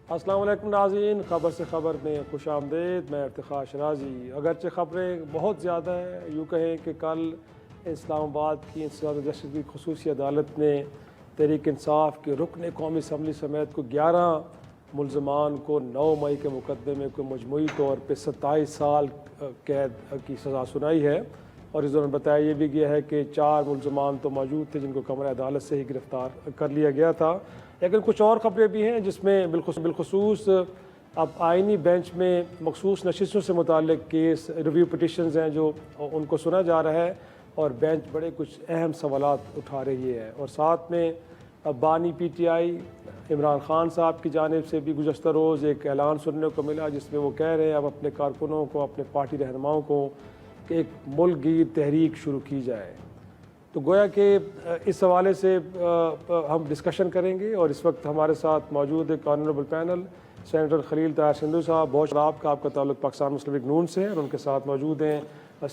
السلام علیکم ناظرین، خبر سے خبر میں خوش آمدید۔ میں ارتقا شرازی۔ اگرچہ خبریں بہت زیادہ ہیں، یوں کہیں کہ کل اسلام آباد کی انسداد جسٹس کی خصوصی عدالت نے تحریک انصاف کے رکن قومی اسمبلی سمیت کو 11 ملزمان کو 9 مئی کے مقدمے میں کوئی مجموعی طور پہ 27 سال قید کی سزا سنائی ہے، اور اس دوران بتایا یہ بھی گیا ہے کہ 4 ملزمان تو موجود تھے جن کو کمرہ عدالت سے ہی گرفتار کر لیا گیا تھا۔ لیکن کچھ اور خبریں بھی ہیں جس میں بالخصوص اب آئینی بینچ میں مخصوص نشستوں سے متعلق کیس ریویو پٹیشنز ہیں جو ان کو سنا جا رہا ہے، اور بینچ بڑے کچھ اہم سوالات اٹھا رہی ہے۔ اور ساتھ میں بانی P T I Imran Khan صاحب کی جانب سے بھی گزشتہ روز ایک اعلان سننے کو ملا جس میں وہ کہہ رہے ہیں اب اپنے کارکنوں کو، اپنے پارٹی رہنماؤں کو کہ ایک ملک گیر تحریک شروع کی جائے۔ تو گویا کہ اس حوالے سے ہم ڈسکشن کریں گے، اور اس وقت ہمارے ساتھ موجود ہے آنریبل پینل سینیٹر خلیل طاہر سندھو صاحب، بہت آپ کا تعلق پاکستان مسلم لیگ نون سے ہے، اور ان کے ساتھ موجود ہیں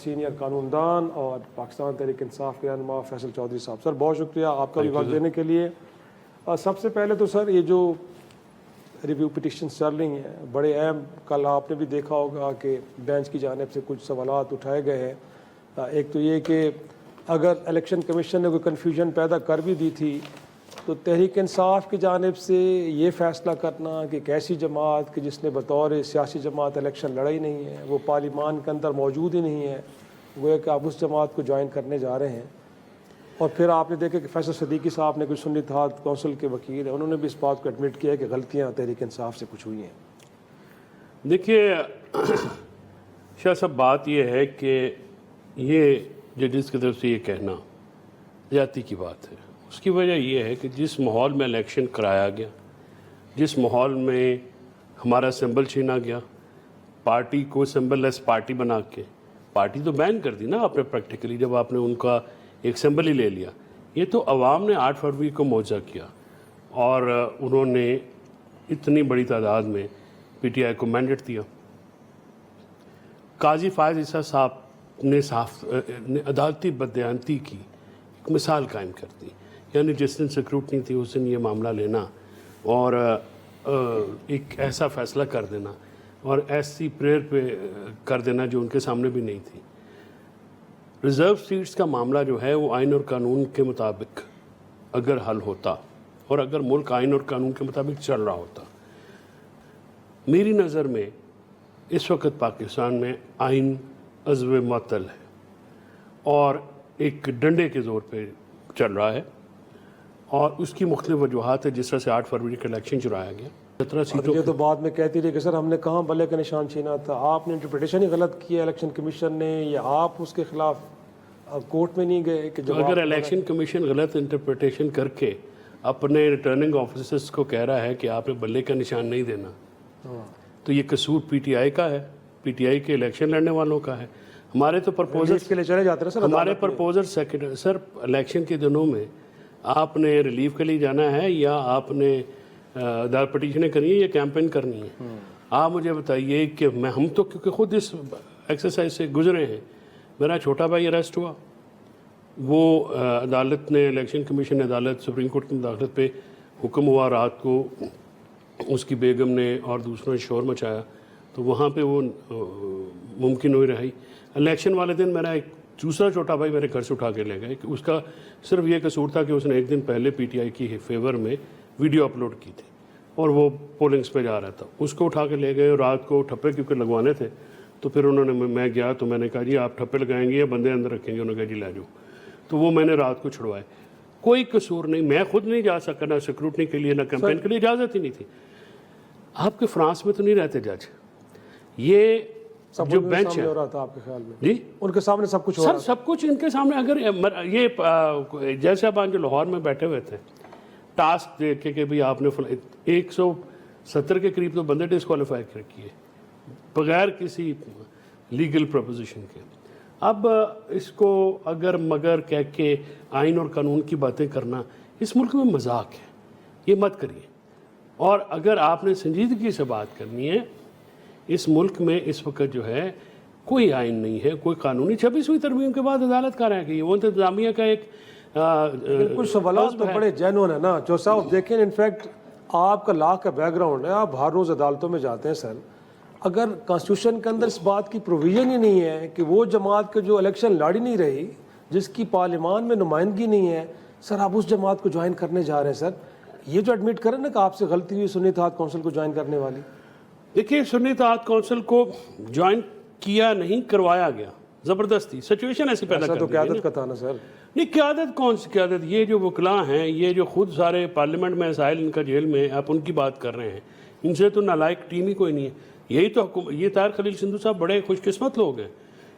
سینئر قانون دان اور پاکستان تحریک انصاف کے رہنما فیصل چودھری صاحب۔ سر بہت شکریہ آپ کا بھی وقت دینے کے لیے۔ سب سے پہلے تو سر یہ جو ریویو پٹیشنز چل رہی ہیں بڑے اہم، کل آپ نے بھی دیکھا ہوگا کہ بینچ کی جانب سے کچھ سوالات اٹھائے گئے ہیں۔ ایک تو یہ کہ اگر الیکشن کمیشن نے کوئی کنفیوژن پیدا کر بھی دی تھی تو تحریک انصاف کی جانب سے یہ فیصلہ کرنا کہ ایک ایسی جماعت کہ جس نے بطور سیاسی جماعت الیکشن لڑائی نہیں ہے، وہ پارلیمان کے اندر موجود ہی نہیں ہے، وہ کہ آپ اس جماعت کو جوائن کرنے جا رہے ہیں۔ اور پھر آپ نے دیکھا کہ فیصل صدیقی صاحب نے، کوئی سنی اتحاد کونسل کے وکیل ہیں، انہوں نے بھی اس بات کو ایڈمٹ کیا کہ غلطیاں تحریک انصاف سے کچھ ہوئی ہیں۔ دیکھیے شاہ صاحب، بات یہ ہے کہ یہ ججز کی طرف سے یہ کہنا زیادتی کی بات ہے۔ اس کی وجہ یہ ہے کہ جس ماحول میں الیکشن کرایا گیا، جس ماحول میں ہمارا سمبل چھینا گیا، پارٹی کو سمبل لیس پارٹی بنا کے، پارٹی تو بین کر دی نا آپ نے پریکٹیکلی، جب آپ نے ان کا ایک سمبل ہی لے لیا۔ یہ تو عوام نے 8 فروری کو موضع کیا، اور انہوں نے اتنی بڑی تعداد میں پی ٹی آئی کو مینڈیٹ دیا۔ قاضی فائز عیسیٰ صاحب نے عدالتی بددیانتی کی ایک مثال قائم کر دی، یعنی جس دن سکروٹنی تھی اس دن یہ معاملہ لینا اور ایک ایسا فیصلہ کر دینا اور ایسی پریئر پہ کر دینا جو ان کے سامنے بھی نہیں تھی۔ ریزرو سیٹس کا معاملہ جو ہے وہ آئین اور قانون کے مطابق اگر حل ہوتا، اور اگر ملک آئین اور قانون کے مطابق چل رہا ہوتا، میری نظر میں اس وقت پاکستان میں آئین عزو معطل ہے اور ایک ڈنڈے کے زور پہ چل رہا ہے، اور اس کی مختلف وجوہات ہے۔ جس طرح سے 8 فروری کا الیکشن چلایا گیا، 17 سیٹوں یہ تو بعد میں کہتی رہی کہ سر ہم نے کہاں بلے کا نشان چھینا تھا، آپ نے انٹرپریٹیشن ہی غلط کیا الیکشن کمیشن نے، یا آپ اس کے خلاف کورٹ میں نہیں گئے کہ جو اگر الیکشن کمیشن غلط انٹرپریٹیشن کر کے اپنے ریٹرننگ آفیسرز کو کہہ رہا ہے کہ آپ نے بلے کا نشان نہیں دینا، تو یہ قصور پی ٹی آئی کا ہے، پی ٹی آئی کے الیکشن لڑنے والوں کا ہے۔ ہمارے تو پرپوزل کے لیے چلے جاتے ہیں سر، ہمارے پرپوزل سیکنڈ سر الیکشن کے دنوں میں آپ نے ریلیف کے لیے جانا ہے یا آپ نے عدالت پٹیشنیں کرنی ہے یا کیمپین کرنی ہے؟ آپ مجھے بتائیے کہ ہم تو کیونکہ خود اس ایکسرسائز سے گزرے ہیں۔ میرا چھوٹا بھائی اریسٹ ہوا، وہ عدالت نے، الیکشن کمیشن عدالت سپریم کورٹ کی مداخلت پہ حکم ہوا، رات کو اس کی بیگم نے اور دوسروں نے شور مچایا تو وہاں پہ وہ ممکن ہوئی رہی۔ الیکشن والے دن میرا ایک دوسرا چھوٹا بھائی میرے گھر سے اٹھا کے لے گئے کہ اس کا صرف یہ قصور تھا کہ اس نے ایک دن پہلے پی ٹی آئی کی فیور میں ویڈیو اپلوڈ کی تھی اور وہ پولنگز پہ جا رہا تھا، اس کو اٹھا کے لے گئے، اور رات کو ٹھپے کیونکہ لگوانے تھے تو پھر انہوں نے، میں گیا تو میں نے کہا جی آپ ٹھپے لگائیں گے یا بندے اندر رکھیں گے؟ انہوں نے کہا جی لے جاؤ، تو وہ میں نے رات کو چھڑوائے۔ کوئی قصور نہیں، میں خود نہیں جا سکا، نہ سیکورٹی کے لیے نہ کیمپین کے لیے اجازت ہی نہیں تھی۔ آپ کے فرانس میں تو نہیں رہتے جج، یہ جو بینچ ہے ہو رہا تھا آپ کے خیال میں؟ جی ان کے سامنے سب کچھ ہو رہا سر، سب کچھ ان کے سامنے۔ اگر یہ جج صاحبان جو لاہور میں بیٹھے ہوئے تھے، ٹاسک دے کے کہ بھئی آپ نے 170 کے قریب تو بندے ڈسکوالیفائی کیے بغیر کسی لیگل پروپوزیشن کے۔ اب اس کو اگر مگر کہہ کے آئین اور قانون کی باتیں کرنا اس ملک میں مذاق ہے، یہ مت کریے۔ اور اگر آپ نے سنجیدگی سے بات کرنی ہے، اس ملک میں اس وقت جو ہے کوئی آئین نہیں ہے، کوئی قانونی 26ویں ترمیم کے بعد عدالت کا رہ گئی ہے، وہ انتظامیہ کا ایک کچھ سوالات تو بڑے جینون ہیں نا جو صاحب دیکھیں۔ انفیکٹ آپ کا لا کا بیک گراؤنڈ ہے, آپ ہر روز عدالتوں میں جاتے ہیں سر, اگر کانسٹیٹیوشن کے اندر اس بات کی پروویژن ہی نہیں ہے کہ وہ جماعت کے جو الیکشن لڑ ہی نہیں رہی, جس کی پارلیمان میں نمائندگی نہیں ہے, سر آپ اس جماعت کو جوائن کرنے جا رہے ہیں. سر یہ جو ایڈمٹ کریں نا کہ آپ سے غلطی ہوئی سنی اتحاد کونسل کو جوائن کرنے والی. دیکھیے سنی اتحاد کونسل کو جوائن کیا نہیں, کروایا گیا زبردستی, سچویشن ایسی پیدا کر دی. تو قیادت کا تھا نا سر. نہیں قیادت کون سی قیادت, یہ جو وکلاء ہیں, یہ جو خود سارے پارلیمنٹ میں سائل ان کا جیل میں, آپ ان کی بات کر رہے ہیں, ان سے تو نالائق ٹیم ہی کوئی نہیں ہے. یہی تو یہ طاہر خلیل سندھو صاحب بڑے خوش قسمت لوگ ہیں,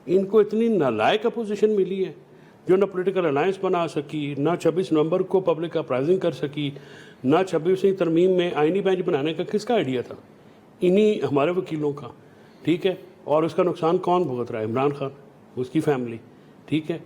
ان کو اتنی نالائق اپوزیشن ملی ہے جو نہ پولیٹیکل الائنس بنا سکی, نہ 26 نومبر کو پبلک اپرائزنگ کر سکی, نہ 26ویں ترمیم میں آئینی بینچ بنانے کا کس کا آئیڈیا تھا, انہی ہمارے وکیلوں کا. ٹھیک ہے, اور اس کا نقصان کون بھگت رہا ہے؟ عمران خان, اس کی فیملی. ٹھیک ہے,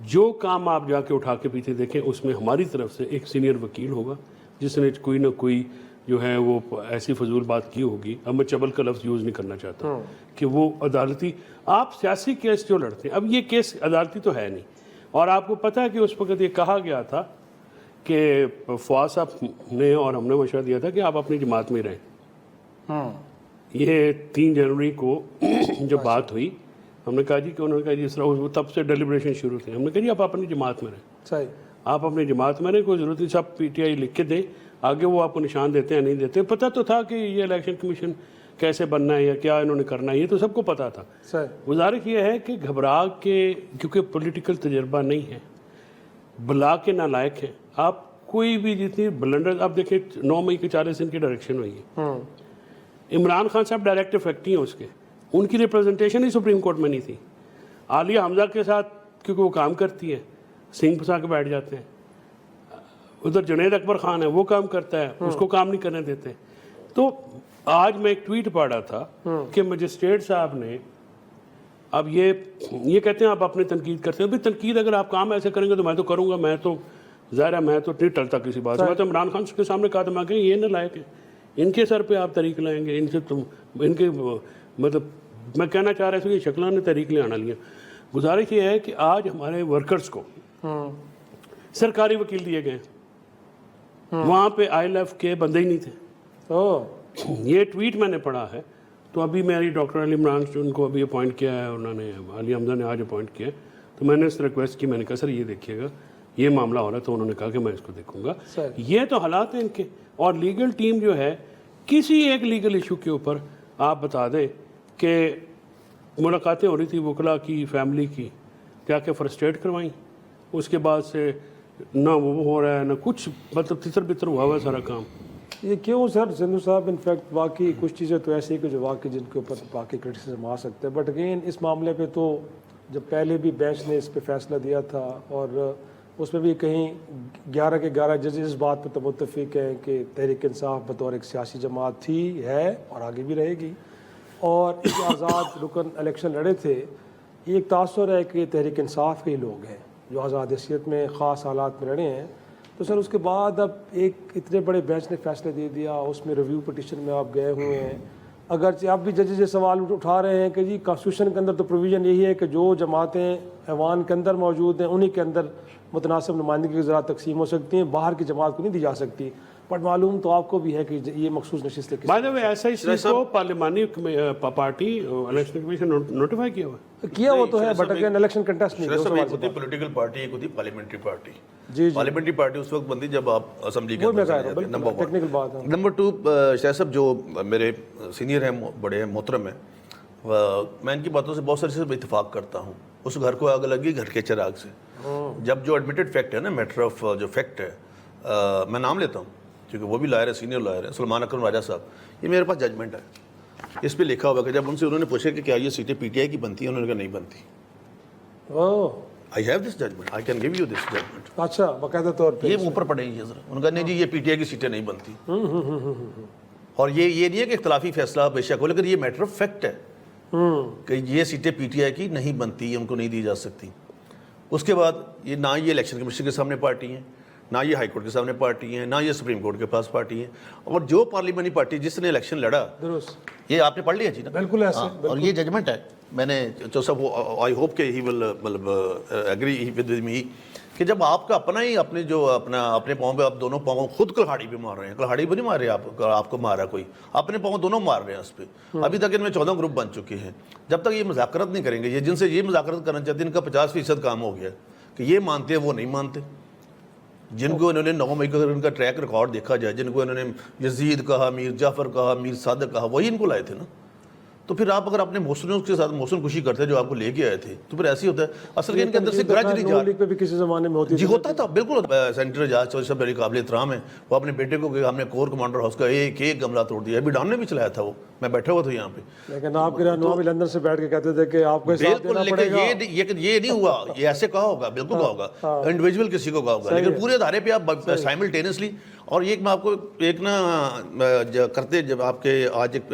جو کام آپ جا کے اٹھا کے پیچھے دیکھیں اس میں ہماری طرف سے ایک سینئر وکیل ہوگا جس نے کوئی نہ کوئی جو ہے وہ ایسی فضول بات کی ہوگی. اب میں چبل کا لفظ یوز نہیں کرنا چاہتا کہ وہ عدالتی, آپ سیاسی کیس جو لڑتے ہیں, اب یہ کیس عدالتی تو ہے نہیں. اور آپ کو پتہ ہے کہ اس وقت یہ کہا گیا تھا کہ فواز صاحب نے اور ہم نے مشورہ دیا تھا کہ آپ اپنی جماعت میں رہیں. یہ 3 جنوری کو جو بات ہوئی, ہم نے کہا جی کہ انہوں نے کہا جس طرح تب سے ڈیلیبریشن شروع تھی, ہم نے کہا جی آپ اپنی جماعت میں رہیں. صحیح, آپ اپنی جماعت میں رہیں, کوئی ضرورت نہیں, سب پی ٹی آئی لکھ کے دیں, آگے وہ آپ کو نشان دیتے ہیں نہیں دیتے. پتہ تو تھا کہ یہ الیکشن کمیشن کیسے بننا ہے یا کیا انہوں نے کرنا ہے, یہ تو سب کو پتہ تھا. گزارش یہ ہے کہ گھبرا کے, کیونکہ پولیٹیکل تجربہ نہیں ہے, بلا کے نالائق ہیں آپ, کوئی بھی جتنی بلنڈر, آپ دیکھیں 9 مئی کے 40 دن کی ڈائریکشن ہوئی ہے, عمران خان صاحب ڈائریکٹ افیکٹ ہیں اس کے, ان کی ریپرزنٹیشن ہی سپریم کورٹ میں نہیں تھی. عالیہ حمزہ کے ساتھ کیونکہ وہ کام کرتی ہے, سینگ پھنسا کے بیٹھ جاتے ہیں. ادھر جنید اکبر خان ہے, وہ کام کرتا ہے, اس کو کام نہیں کرنے دیتے. تو آج میں ایک ٹویٹ پڑھ رہا تھا کہ مجسٹریٹ صاحب نے, اب یہ کہتے ہیں آپ اپنے تنقید کرتے ہیں, بھائی تنقید اگر آپ کام ایسے کریں گے تو میں تو کروں گا, میں تو ظاہر ہے میں تو نہیں ٹلتا کسی بات سے. میں تو عمران خان کے سامنے کہا تھا, میں کہ یہ نہ لائق ہے, ان کے سر پہ آپ تحریک لائیں گے, ان سے تم ان کے مطلب میں کہنا چاہ رہا تھا کہ شکلان نے تحریک لے آنا لیا. گزارش یہ ہے کہ آج ہمارے ورکرز کو سرکاری وکیل دیے گئے, وہاں پہ ILF کے بندے ہی نہیں تھے. یہ ٹویٹ میں نے پڑھا ہے. تو ابھی میری ڈاکٹر علی عمران ان کو ابھی اپوائنٹ کیا ہے, انہوں نے عالیہ حمزہ نے آج اپوائنٹ کیا ہے. تو میں نے اس ریکویسٹ کی, میں نے کہا سر یہ دیکھیے گا یہ معاملہ ہو رہا ہے, تو انہوں نے کہا کہ میں اس کو دیکھوں گا. یہ تو حالات ہیں ان کے. اور لیگل ٹیم جو ہے, کسی ایک لیگل ایشو کے اوپر آپ بتا دیں کہ ملاقاتیں ہو رہی تھی وکلاء کی فیملی کی, کیا کہ فرسٹریٹ کروائیں, اس کے بعد سے نہ وہ ہو رہا ہے نہ کچھ, مطلب تتر بتر ہوا ہوا ہے سارا کام. یہ کیوں سر سندھو صاحب؟ انفیکٹ واقعی کچھ چیزیں تو ایسی ہیں کہ جو واقعی جن کے اوپر باقی کرٹیسزم آ سکتے ہیں, بٹ اگین اس معاملے پہ تو جب پہلے بھی بینچ نے اس پہ فیصلہ دیا تھا, اور اس میں بھی کہیں 11 کے 11 ججز اس بات پہ تو متفق ہیں کہ تحریک انصاف بطور ایک سیاسی جماعت تھی, ہے اور آگے بھی رہے گی. اور اس آزاد رکن الیکشن لڑے تھے, یہ ایک تاثر ہے کہ تحریک انصاف کے ہی لوگ ہیں جو آزاد حیثیت میں خاص حالات میں لڑے ہیں. تو سر اس کے بعد اب ایک اتنے بڑے بینچ نے فیصلہ دے دیا, اس میں ریویو پٹیشن میں آپ گئے ہوئے ہیں, اگرچہ اب بھی ججز یہ سوال اٹھا رہے ہیں کہ جی کانسٹیٹیوشن کے اندر تو پروویژن یہی ہے کہ جو جماعتیں ایوان کے اندر موجود ہیں انہی کے اندر متناسب نمائندگی کے ذرا تقسیم ہو سکتی ہیں, باہر کی جماعت کو نہیں دی جا سکتی. بٹ معلوم تو آپ کو بھی ہے کہ یہ مخصوص نشستیں بائی دا وے ایسا اس کو پارلیمانی پارٹی الیکشن کمیشن نوٹیفائی کیا ہوا کیا وہ تو ہے, بٹ اگین الیکشن کنٹیسٹ نہیں. ایک ہوتی پولیٹیکل پارٹی, ایک ہوتی پارلیمنٹری پارٹی. جی پارلیمنٹری پارٹی اس وقت بنتی جب آپ اسمبلی کے اندر. نمبر 2 شاہ صاحب جو میرے سینئر ہیں, بڑے ہیں, محترم ہیں, میں ان کی باتوں سے بہت ساری اتفاق کرتا ہوں. اس گھر کو آگ لگی گھر کے چراغ سے. جب جو ایڈمیٹڈ فیکٹ ہے نا, میٹر آف جو فیکٹ ہے, میں نام لیتا ہوں کیونکہ وہ بھی لائر ہے, سینئر لائر ہے, سلمان اکرم راجہ صاحب, یہ میرے پاس ججمنٹ ہے, اس پہ لکھا ہوا کہ جب ان سے انہوں نے پوچھا کہ کیا یہ سیٹیں پی ٹی آئی کی بنتی ہیں, انہوں نے کہا نہیں بنتی. I have this judgement, I can give you this judgement. اچھا, باقاعدہ طور پہ یہ اوپر پڑے گی ذرا. انہوں نے کہا نہیں جی یہ پی ٹی آئی کی سیٹیں نہیں بنتی. اور یہ نہیں ہے کہ اختلافی فیصلہ بے شک ہو, لیکن یہ میٹر آف فیکٹ ہے کہ یہ سیٹیں پی ٹی آئی کی نہیں بنتی, ان کو نہیں دی جا سکتی. اس کے بعد یہ نہ یہ الیکشن کمیشن کے سامنے پارٹی ہیں, نہ یہ ہائی کورٹ کے سامنے پارٹی ہیں, نہ یہ سپریم کورٹ کے پاس پارٹی ہیں. اور جو پارلیمانی پارٹی جس نے الیکشن لڑا, درست, یہ آپ نے پڑھ لیا جی نا, بالکل ایسے, اور یہ ججمنٹ ہے. میں نے صاحب آئی ہوپ کہ ہی ول مطلب ایگری ود می کہ جب آپ کا اپنا ہی اپنے جو اپنے پاؤں پہ آپ دونوں پاؤں خود کلہاڑی پہ مار رہے ہیں, کلہاڑی پہ نہیں مار رہے آپ کو مارا کوئی, اپنے پاؤں دونوں مار رہے ہیں اس پہ. ابھی تک ان میں 14 گروپ بن چکے ہیں. جب تک یہ مذاکرت نہیں کریں گے, یہ جن سے یہ مذاکرت کرنا چاہتے ہیں ان کا 50% کام ہو گیا کہ یہ مانتے ہیں وہ نہیں مانتے. جن کو انہوں نے 9 مئی کا ان کا ٹریک ریکارڈ دیکھا جائے, جن کو انہوں نے یزید کہا, میر جعفر کہا, میر صادق کہا, وہی ان کو لائے تھے نا. تو پھر آپ اگر اپنے محسنوں کے ساتھ محسن خوشی کرتے ہیں جو آپ کو لے کے آئے تھے, تو پھر ایسے ہی ہوتا ہے. اصل کہ ان کے اندر سے گرج نہیں جا لیگ پہ بھی کسی زمانے میں ہوتی جی ہوتا تھا بالکل. سینیٹر اعجاز چودھری صاحب میرے قابل احترام ہیں, وہ اپنے بیٹے کو کہ ہم نے کور کمانڈر ہاؤس کا ایک گملہ توڑ دیا. ابھی ڈان نے بھی چلایا تھا, وہ میں بیٹھا ہوا تھا یہاں پہ. لیکن آپ کے رہنما بھی لندن سے بیٹھ کے کہتے تھے کہ آپ کو حساب دینا پڑے گا. لیکن یہ نہیں ہوا, یہ ایسے کہا ہوگا, بالکل کہا ہوگا, انڈیویجول کسی کو کہا ہوگا, لیکن پورے ادارے پہ آپ سائملٹینیسلی. اور ایک میں آپ کو ایک کرتے جب آپ کے آج ایک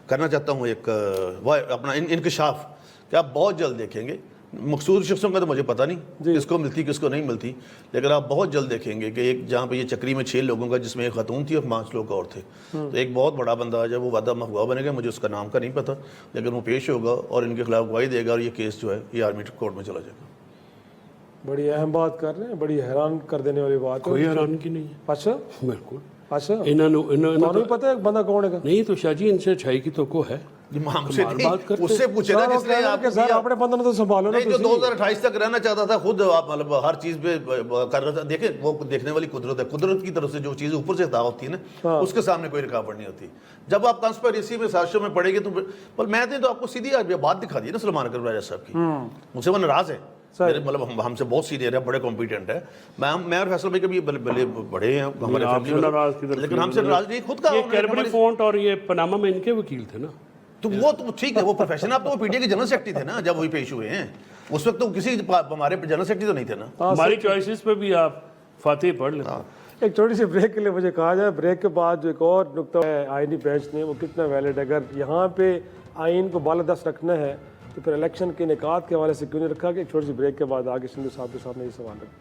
کرنا چاہتا ہوں ایک اپنا انکشاف کہ آپ بہت جلد دیکھیں گے. مخصوص شخصوں کا تو مجھے پتہ نہیں کس کو ملتی کس کو نہیں ملتی, لیکن آپ بہت جلد دیکھیں گے کہ ایک جہاں پہ یہ چکری میں 6 لوگوں کا, جس میں ایک خاتون تھی اور 5 لوگ اور تھے, تو ایک بہت بڑا بندہ جب وہ وعدہ مخوا بنے گا, مجھے اس کا نام کا نہیں پتہ, لیکن وہ پیش ہوگا اور ان کے خلاف گواہی دے گا, اور یہ کیس جو ہے یہ آرمی کورٹ میں چلا جائے گا. بڑی اہم بات کر رہے ہیں, بڑی حیران کر دینے والی بات ہے. کوئی حیران کی نہیں ہے. اچھا بالکل. اچھا انہوں نے پتہ ہے بندہ کون ہے؟ نہیں تو شاہ جی ان سے اچھائی کی توقع ہے. اس سے پوچھے نا جس نے آپ سر اپنے بندہ تو سنبھالو نا. جو 2028 تک رہنا چاہتا تھا خود آپ مطلب ہر چیز پہ کر رہا تھا. دیکھیں وہ دیکھنے والی قدرت ہے, قدرت کی طرف سے جو چیز اوپر سے عطا ہوتی ہے نا, اس کے سامنے کوئی رکاوٹ نہیں ہوتی. جب آپ کانسپیریسی میں سازشوں میں پڑے گے تو میں نے تو آپ کو سیدھی بات دکھا دی نا سلمان اکرم راجہ صاحب کی. مجھ سے وہ ناراض ہے, مطلب ہم سے بہت سینئر ہے, بڑے کمپیٹنٹ ہے. میں اور فیصل بھائی کبھی بڑے ہیں ہمارے فیملی, لیکن ہم سے ناراض نہیں. خود کا یہ کیربری فونٹ اور یہ پاناما میں ان کے وکیل تھے نا, تو وہ تو ٹھیک ہے, وہ پروفیشن. آپ تو وہ پی ٹی اے کے جنرل سیکرٹری تھے نا جب وہی پیش ہوئے ہیں. اس وقت تو کسی ہمارے جنرل سیکرٹری تو نہیں تھے نا. ہماری چوائسز پہ بھی آپ فاتح پڑھ لیں. ایک چھوٹی سی بریک کے لیے مجھے کہا جائے, بریک کے بعد جو ایک اور نقطہ ہے آئینی بینچ نے, وہ کتنا ویلڈ. اگر یہاں پہ آئین کو بالادست رکھنا ہے تو پھر الیکشن کے انعقاد کے حوالے سے کیوں نہیں رکھا. کہ ایک چھوٹی سی بریک کے بعد آگے سندھو صاحب کے سامنے یہ سوال رکھتے ہیں.